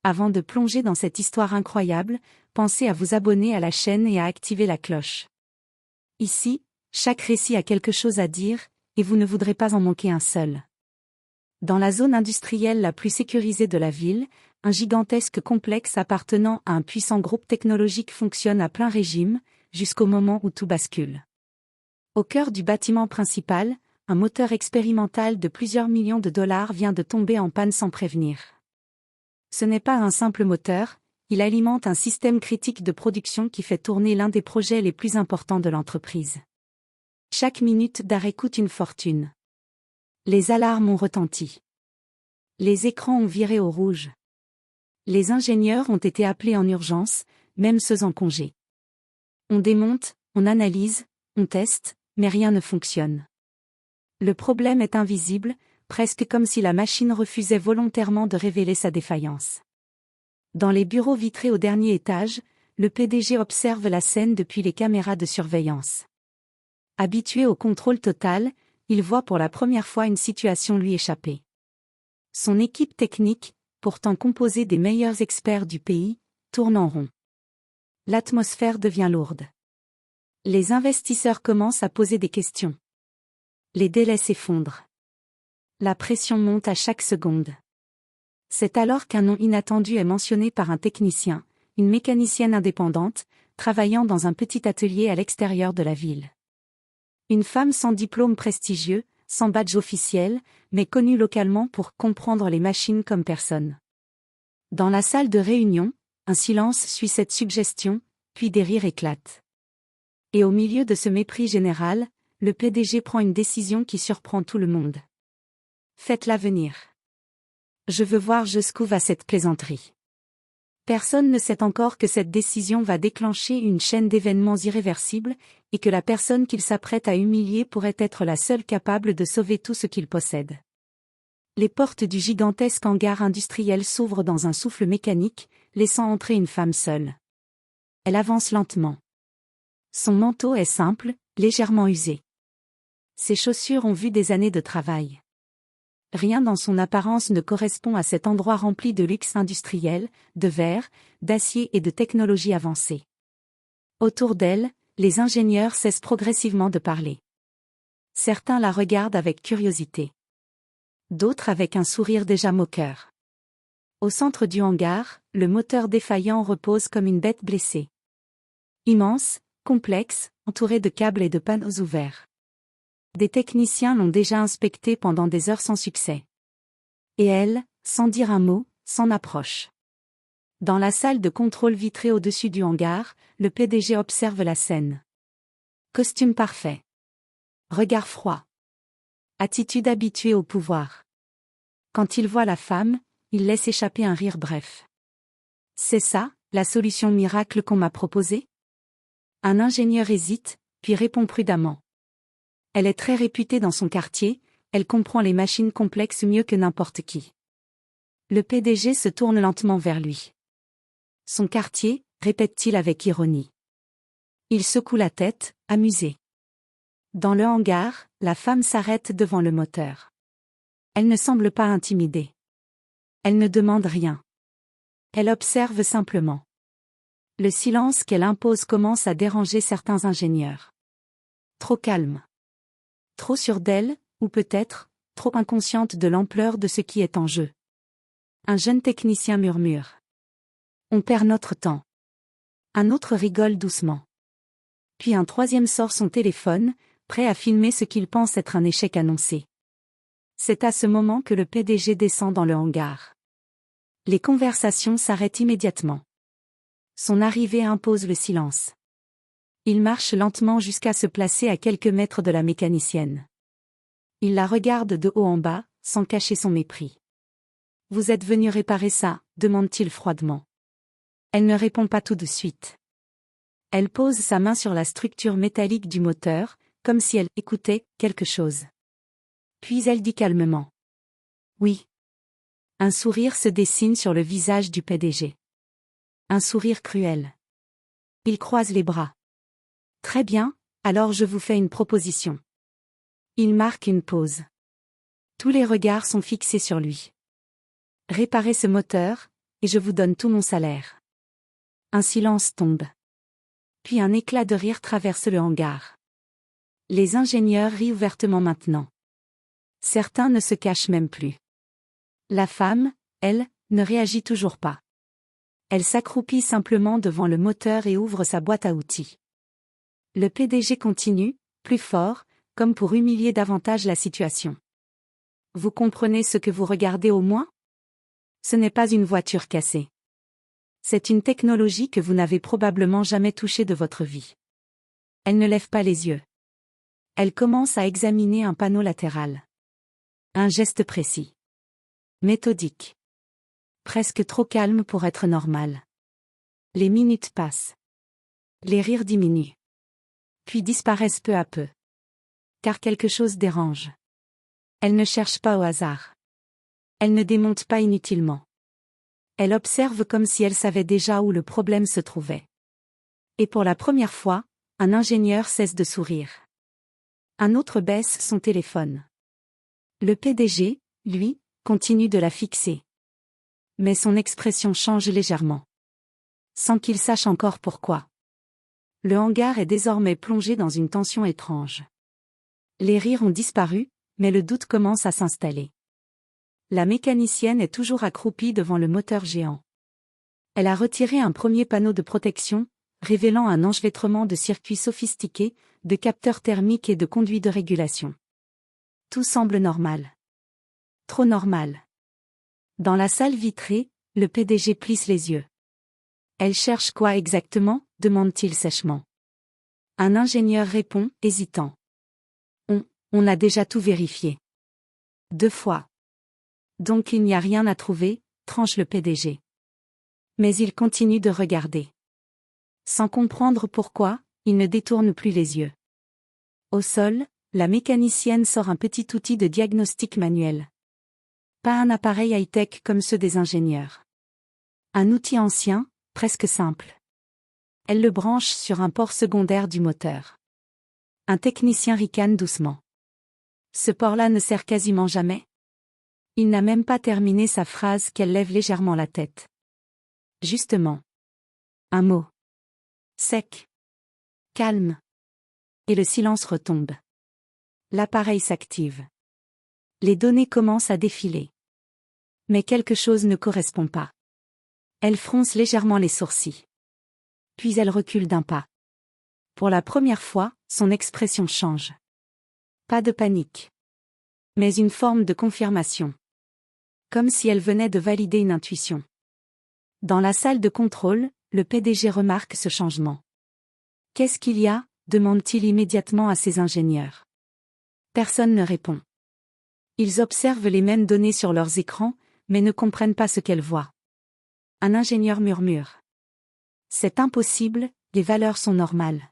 Avant de plonger dans cette histoire incroyable, pensez à vous abonner à la chaîne et à activer la cloche. Ici, chaque récit a quelque chose à dire, et vous ne voudrez pas en manquer un seul. Dans la zone industrielle la plus sécurisée de la ville, un gigantesque complexe appartenant à un puissant groupe technologique fonctionne à plein régime, jusqu'au moment où tout bascule. Au cœur du bâtiment principal, un moteur expérimental de plusieurs millions de dollars vient de tomber en panne sans prévenir. Ce n'est pas un simple moteur, il alimente un système critique de production qui fait tourner l'un des projets les plus importants de l'entreprise. Chaque minute d'arrêt coûte une fortune. Les alarmes ont retenti. Les écrans ont viré au rouge. Les ingénieurs ont été appelés en urgence, même ceux en congé. On démonte, on analyse, on teste, mais rien ne fonctionne. Le problème est invisible, presque comme si la machine refusait volontairement de révéler sa défaillance. Dans les bureaux vitrés au dernier étage, le PDG observe la scène depuis les caméras de surveillance. Habitué au contrôle total, il voit pour la première fois une situation lui échapper. Son équipe technique, pourtant composée des meilleurs experts du pays, tourne en rond. L'atmosphère devient lourde. Les investisseurs commencent à poser des questions. Les délais s'effondrent. La pression monte à chaque seconde. C'est alors qu'un nom inattendu est mentionné par un technicien, une mécanicienne indépendante, travaillant dans un petit atelier à l'extérieur de la ville. Une femme sans diplôme prestigieux, sans badge officiel, mais connue localement pour comprendre les machines comme personne. Dans la salle de réunion, un silence suit cette suggestion, puis des rires éclatent. Et au milieu de ce mépris général, le PDG prend une décision qui surprend tout le monde. Faites-la venir. Je veux voir jusqu'où va cette plaisanterie. Personne ne sait encore que cette décision va déclencher une chaîne d'événements irréversibles, et que la personne qu'il s'apprête à humilier pourrait être la seule capable de sauver tout ce qu'il possède. Les portes du gigantesque hangar industriel s'ouvrent dans un souffle mécanique, laissant entrer une femme seule. Elle avance lentement. Son manteau est simple, légèrement usé. Ses chaussures ont vu des années de travail. Rien dans son apparence ne correspond à cet endroit rempli de luxe industriel, de verre, d'acier et de technologie avancée. Autour d'elle, les ingénieurs cessent progressivement de parler. Certains la regardent avec curiosité. D'autres avec un sourire déjà moqueur. Au centre du hangar, le moteur défaillant repose comme une bête blessée. Immense, complexe, entouré de câbles et de panneaux ouverts. Des techniciens l'ont déjà inspecté pendant des heures sans succès. Et elle, sans dire un mot, s'en approche. Dans la salle de contrôle vitrée au-dessus du hangar, le PDG observe la scène. Costume parfait. Regard froid. Attitude habituée au pouvoir. Quand il voit la femme, il laisse échapper un rire bref. C'est ça, la solution miracle qu'on m'a proposée ? Un ingénieur hésite, puis répond prudemment. Elle est très réputée dans son quartier, elle comprend les machines complexes mieux que n'importe qui. Le PDG se tourne lentement vers lui. Son quartier, répète-t-il avec ironie. Il secoue la tête, amusé. Dans le hangar, la femme s'arrête devant le moteur. Elle ne semble pas intimidée. Elle ne demande rien. Elle observe simplement. Le silence qu'elle impose commence à déranger certains ingénieurs. Trop calme. Trop sûre d'elle, ou peut-être, trop inconsciente de l'ampleur de ce qui est en jeu. Un jeune technicien murmure. On perd notre temps. Un autre rigole doucement. Puis un troisième sort son téléphone, prêt à filmer ce qu'il pense être un échec annoncé. C'est à ce moment que le PDG descend dans le hangar. Les conversations s'arrêtent immédiatement. Son arrivée impose le silence. Il marche lentement jusqu'à se placer à quelques mètres de la mécanicienne. Il la regarde de haut en bas, sans cacher son mépris. « Vous êtes venu réparer ça ?» demande-t-il froidement. Elle ne répond pas tout de suite. Elle pose sa main sur la structure métallique du moteur, comme si elle écoutait quelque chose. Puis elle dit calmement. « Oui. » Un sourire se dessine sur le visage du PDG. Un sourire cruel. Il croise les bras. Très bien, alors je vous fais une proposition. Il marque une pause. Tous les regards sont fixés sur lui. Réparer ce moteur, et je vous donne tout mon salaire. » Un silence tombe. Puis un éclat de rire traverse le hangar. Les ingénieurs rient ouvertement maintenant. Certains ne se cachent même plus. La femme, elle, ne réagit toujours pas. Elle s'accroupit simplement devant le moteur et ouvre sa boîte à outils. Le PDG continue, plus fort, comme pour humilier davantage la situation. « Vous comprenez ce que vous regardez au moins ? Ce n'est pas une voiture cassée. C'est une technologie que vous n'avez probablement jamais touchée de votre vie. » Elle ne lève pas les yeux. Elle commence à examiner un panneau latéral. Un geste précis. Méthodique. Presque trop calme pour être normal. Les minutes passent. Les rires diminuent. Puis disparaissent peu à peu. Car quelque chose dérange. Elle ne cherche pas au hasard. Elle ne démonte pas inutilement. Elle observe comme si elle savait déjà où le problème se trouvait. Et pour la première fois, un ingénieur cesse de sourire. Un autre baisse son téléphone. Le PDG, lui, continue de la fixer. Mais son expression change légèrement. Sans qu'il sache encore pourquoi. Le hangar est désormais plongé dans une tension étrange. Les rires ont disparu, mais le doute commence à s'installer. La mécanicienne est toujours accroupie devant le moteur géant. Elle a retiré un premier panneau de protection, révélant un enchevêtrement de circuits sophistiqués, de capteurs thermiques et de conduits de régulation. Tout semble normal. Trop normal. Dans la salle vitrée, le PDG plisse les yeux. « Elle cherche quoi exactement ?» demande-t-il sèchement. Un ingénieur répond, hésitant. On a déjà tout vérifié. 2 fois. Donc il n'y a rien à trouver, tranche le PDG. Mais il continue de regarder. Sans comprendre pourquoi, il ne détourne plus les yeux. Au sol, la mécanicienne sort un petit outil de diagnostic manuel. Pas un appareil high-tech comme ceux des ingénieurs. Un outil ancien, presque simple. Elle le branche sur un port secondaire du moteur. Un technicien ricane doucement. Ce port-là ne sert quasiment jamais. Il n'a même pas terminé sa phrase qu'elle lève légèrement la tête. Justement. Un mot. Sec. Calme. Et le silence retombe. L'appareil s'active. Les données commencent à défiler. Mais quelque chose ne correspond pas. Elle fronce légèrement les sourcils. Puis elle recule d'un pas. Pour la première fois, son expression change. Pas de panique. Mais une forme de confirmation. Comme si elle venait de valider une intuition. Dans la salle de contrôle, le PDG remarque ce changement. « Qu'est-ce qu'il y a ?» demande-t-il immédiatement à ses ingénieurs. Personne ne répond. Ils observent les mêmes données sur leurs écrans, mais ne comprennent pas ce qu'elles voient. Un ingénieur murmure. « C'est impossible, les valeurs sont normales. »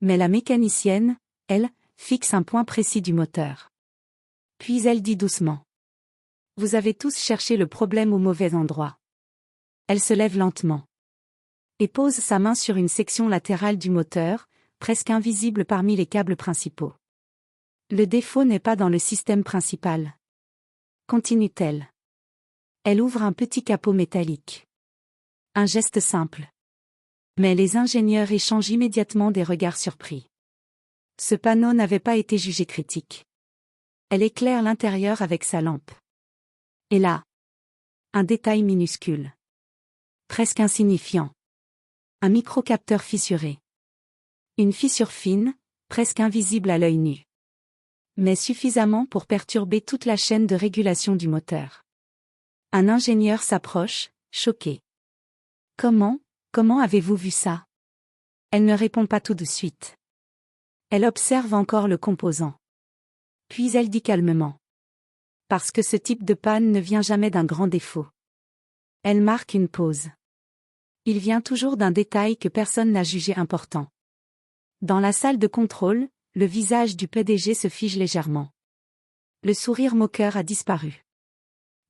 Mais la mécanicienne, elle, fixe un point précis du moteur. Puis elle dit doucement. « Vous avez tous cherché le problème au mauvais endroit. » Elle se lève lentement. Et pose sa main sur une section latérale du moteur, presque invisible parmi les câbles principaux. Le défaut n'est pas dans le système principal. Continue-t-elle. Elle ouvre un petit capot métallique. Un geste simple. Mais les ingénieurs échangent immédiatement des regards surpris. Ce panneau n'avait pas été jugé critique. Elle éclaire l'intérieur avec sa lampe. Et là, un détail minuscule. Presque insignifiant. Un microcapteur fissuré. Une fissure fine, presque invisible à l'œil nu. Mais suffisamment pour perturber toute la chaîne de régulation du moteur. Un ingénieur s'approche, choqué. « Comment avez-vous vu ça ?» Elle ne répond pas tout de suite. Elle observe encore le composant. Puis elle dit calmement. « Parce que ce type de panne ne vient jamais d'un grand défaut. » Elle marque une pause. Il vient toujours d'un détail que personne n'a jugé important. Dans la salle de contrôle, le visage du PDG se fige légèrement. Le sourire moqueur a disparu.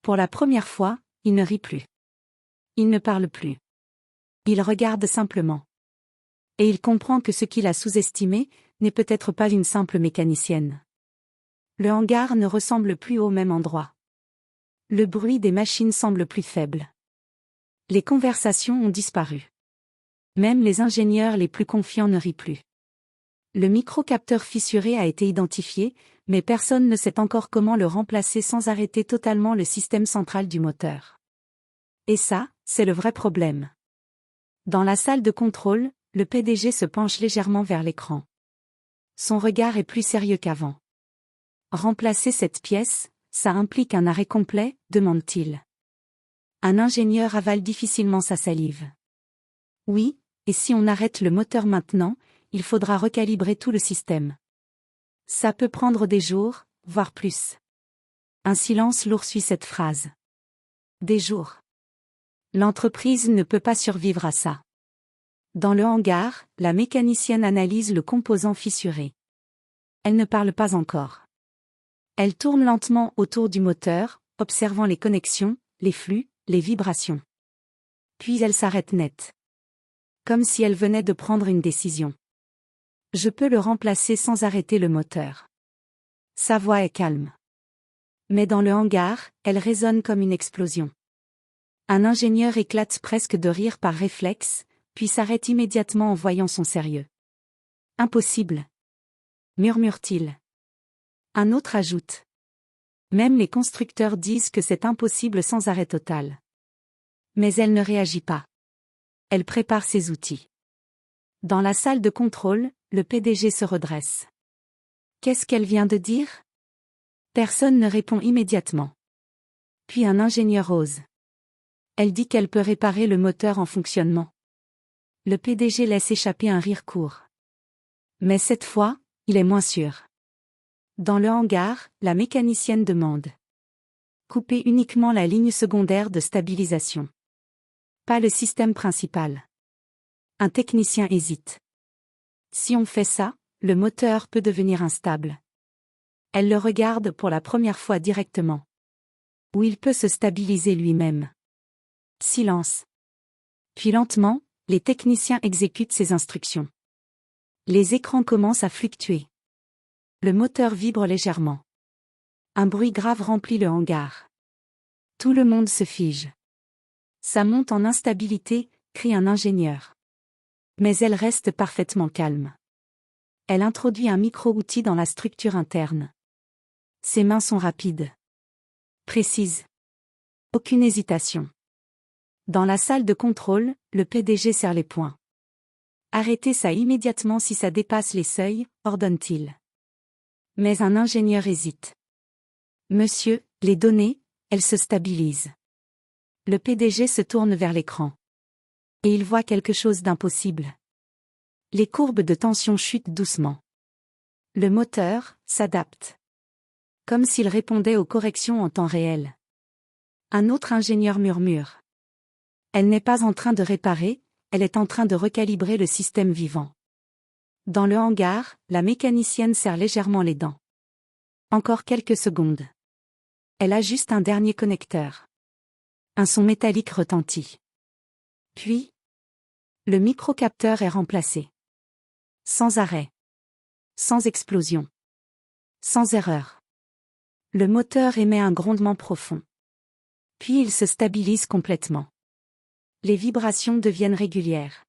Pour la première fois, il ne rit plus. Il ne parle plus. Il regarde simplement. Et il comprend que ce qu'il a sous-estimé n'est peut-être pas une simple mécanicienne. Le hangar ne ressemble plus au même endroit. Le bruit des machines semble plus faible. Les conversations ont disparu. Même les ingénieurs les plus confiants ne rient plus. Le microcapteur fissuré a été identifié, mais personne ne sait encore comment le remplacer sans arrêter totalement le système central du moteur. Et ça, c'est le vrai problème. Dans la salle de contrôle, le PDG se penche légèrement vers l'écran. Son regard est plus sérieux qu'avant. Remplacer cette pièce, ça implique un arrêt complet, demande-t-il. Un ingénieur avale difficilement sa salive. Oui, et si on arrête le moteur maintenant, il faudra recalibrer tout le système. Ça peut prendre des jours, voire plus. Un silence lourd suit cette phrase. Des jours. L'entreprise ne peut pas survivre à ça. Dans le hangar, la mécanicienne analyse le composant fissuré. Elle ne parle pas encore. Elle tourne lentement autour du moteur, observant les connexions, les flux, les vibrations. Puis elle s'arrête net. Comme si elle venait de prendre une décision. Je peux le remplacer sans arrêter le moteur. Sa voix est calme. Mais dans le hangar, elle résonne comme une explosion. Un ingénieur éclate presque de rire par réflexe, puis s'arrête immédiatement en voyant son sérieux. Impossible, murmure-t-il. Un autre ajoute. Même les constructeurs disent que c'est impossible sans arrêt total. Mais elle ne réagit pas. Elle prépare ses outils. Dans la salle de contrôle, le PDG se redresse. Qu'est-ce qu'elle vient de dire? Personne ne répond immédiatement. Puis un ingénieur ose. Elle dit qu'elle peut réparer le moteur en fonctionnement. Le PDG laisse échapper un rire court. Mais cette fois, il est moins sûr. Dans le hangar, la mécanicienne demande. Couper uniquement la ligne secondaire de stabilisation. Pas le système principal. Un technicien hésite. Si on fait ça, le moteur peut devenir instable. Elle le regarde pour la première fois directement. Ou il peut se stabiliser lui-même. Silence. Puis lentement, les techniciens exécutent ces instructions. Les écrans commencent à fluctuer. Le moteur vibre légèrement. Un bruit grave remplit le hangar. Tout le monde se fige. Ça monte en instabilité, crie un ingénieur. Mais elle reste parfaitement calme. Elle introduit un micro-outil dans la structure interne. Ses mains sont rapides. Précises. Aucune hésitation. Dans la salle de contrôle, le PDG serre les poings. Arrêtez ça immédiatement si ça dépasse les seuils, ordonne-t-il. Mais un ingénieur hésite. Monsieur, les données, elles se stabilisent. Le PDG se tourne vers l'écran. Et il voit quelque chose d'impossible. Les courbes de tension chutent doucement. Le moteur s'adapte. Comme s'il répondait aux corrections en temps réel. Un autre ingénieur murmure. Elle n'est pas en train de réparer, elle est en train de recalibrer le système vivant. Dans le hangar, la mécanicienne serre légèrement les dents. Encore quelques secondes. Elle ajuste un dernier connecteur. Un son métallique retentit. Puis, le microcapteur est remplacé. Sans arrêt. Sans explosion. Sans erreur. Le moteur émet un grondement profond. Puis il se stabilise complètement. Les vibrations deviennent régulières.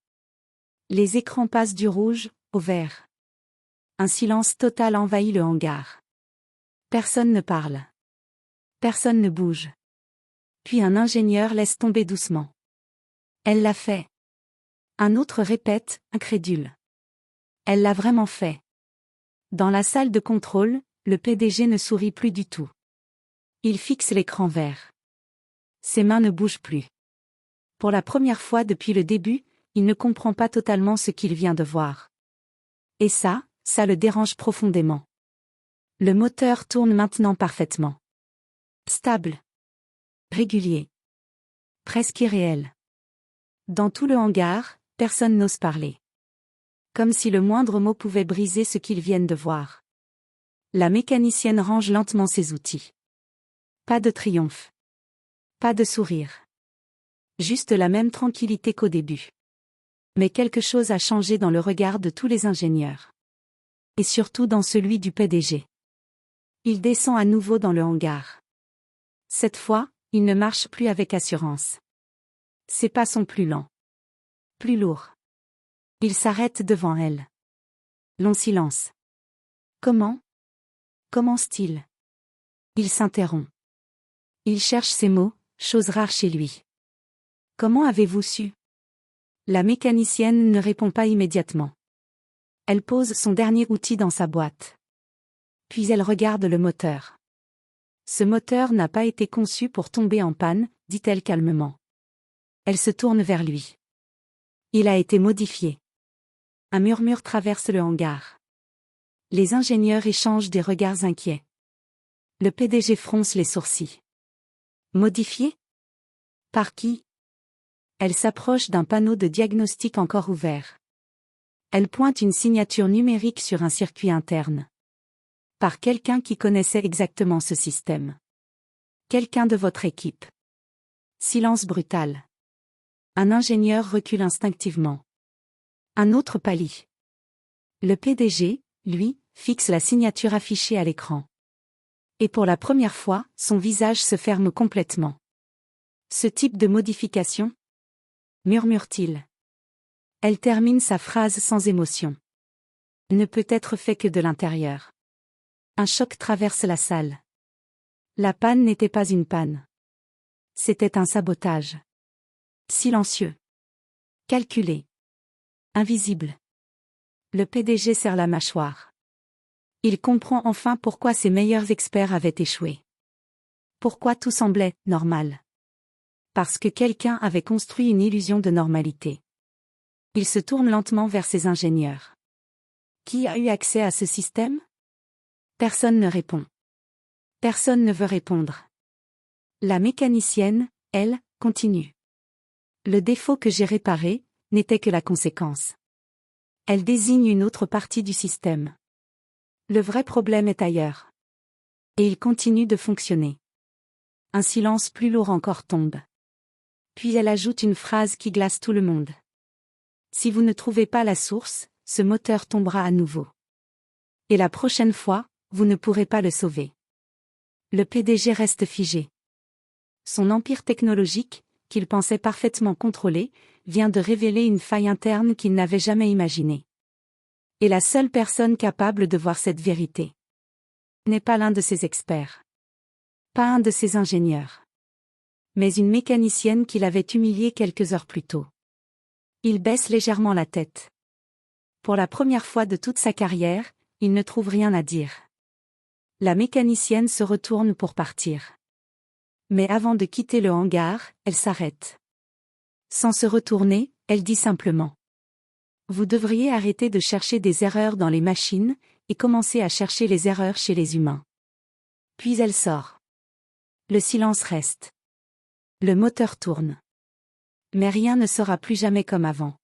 Les écrans passent du rouge au vert. Un silence total envahit le hangar. Personne ne parle. Personne ne bouge. Puis un ingénieur laisse tomber doucement. Elle l'a fait. Un autre répète, incrédule. Elle l'a vraiment fait. Dans la salle de contrôle, le PDG ne sourit plus du tout. Il fixe l'écran vert. Ses mains ne bougent plus. Pour la première fois depuis le début, il ne comprend pas totalement ce qu'il vient de voir. Et ça le dérange profondément. Le moteur tourne maintenant parfaitement. Stable. Régulier. Presque irréel. Dans tout le hangar, personne n'ose parler. Comme si le moindre mot pouvait briser ce qu'ils viennent de voir. La mécanicienne range lentement ses outils. Pas de triomphe. Pas de sourire. Juste la même tranquillité qu'au début. Mais quelque chose a changé dans le regard de tous les ingénieurs. Et surtout dans celui du PDG. Il descend à nouveau dans le hangar. Cette fois, il ne marche plus avec assurance. Ses pas sont plus lents. Plus lourds. Il s'arrête devant elle. Long silence. Comment? Commence-t-il? Il s'interrompt. Il cherche ses mots, chose rare chez lui. Comment avez-vous su? La mécanicienne ne répond pas immédiatement. Elle pose son dernier outil dans sa boîte. Puis elle regarde le moteur. Ce moteur n'a pas été conçu pour tomber en panne, dit-elle calmement. Elle se tourne vers lui. Il a été modifié. Un murmure traverse le hangar. Les ingénieurs échangent des regards inquiets. Le PDG fronce les sourcils. Modifié? Par qui? Elle s'approche d'un panneau de diagnostic encore ouvert. Elle pointe une signature numérique sur un circuit interne. Par quelqu'un qui connaissait exactement ce système. Quelqu'un de votre équipe. Silence brutal. Un ingénieur recule instinctivement. Un autre pâlit. Le PDG, lui, fixe la signature affichée à l'écran. Et pour la première fois, son visage se ferme complètement. Ce type de modification? Murmure-t-il. Elle termine sa phrase sans émotion. Ne peut être fait que de l'intérieur. Un choc traverse la salle. La panne n'était pas une panne. C'était un sabotage. Silencieux. Calculé. Invisible. Le PDG serre la mâchoire. Il comprend enfin pourquoi ses meilleurs experts avaient échoué. Pourquoi tout semblait normal. Parce que quelqu'un avait construit une illusion de normalité. Il se tourne lentement vers ses ingénieurs. Qui a eu accès à ce système? Personne ne répond. Personne ne veut répondre. La mécanicienne, elle, continue. Le défaut que j'ai réparé, n'était que la conséquence. Elle désigne une autre partie du système. Le vrai problème est ailleurs. Et il continue de fonctionner. Un silence plus lourd encore tombe. Puis elle ajoute une phrase qui glace tout le monde. Si vous ne trouvez pas la source, ce moteur tombera à nouveau. Et la prochaine fois, vous ne pourrez pas le sauver. Le PDG reste figé. Son empire technologique, qu'il pensait parfaitement contrôler, vient de révéler une faille interne qu'il n'avait jamais imaginée. Et la seule personne capable de voir cette vérité n'est pas l'un de ses experts. Pas un de ses ingénieurs. Mais une mécanicienne qui l'avait humilié quelques heures plus tôt. Il baisse légèrement la tête. Pour la première fois de toute sa carrière, il ne trouve rien à dire. La mécanicienne se retourne pour partir. Mais avant de quitter le hangar, elle s'arrête. Sans se retourner, elle dit simplement. Vous devriez arrêter de chercher des erreurs dans les machines, et commencer à chercher les erreurs chez les humains. Puis elle sort. Le silence reste. Le moteur tourne. Mais rien ne sera plus jamais comme avant.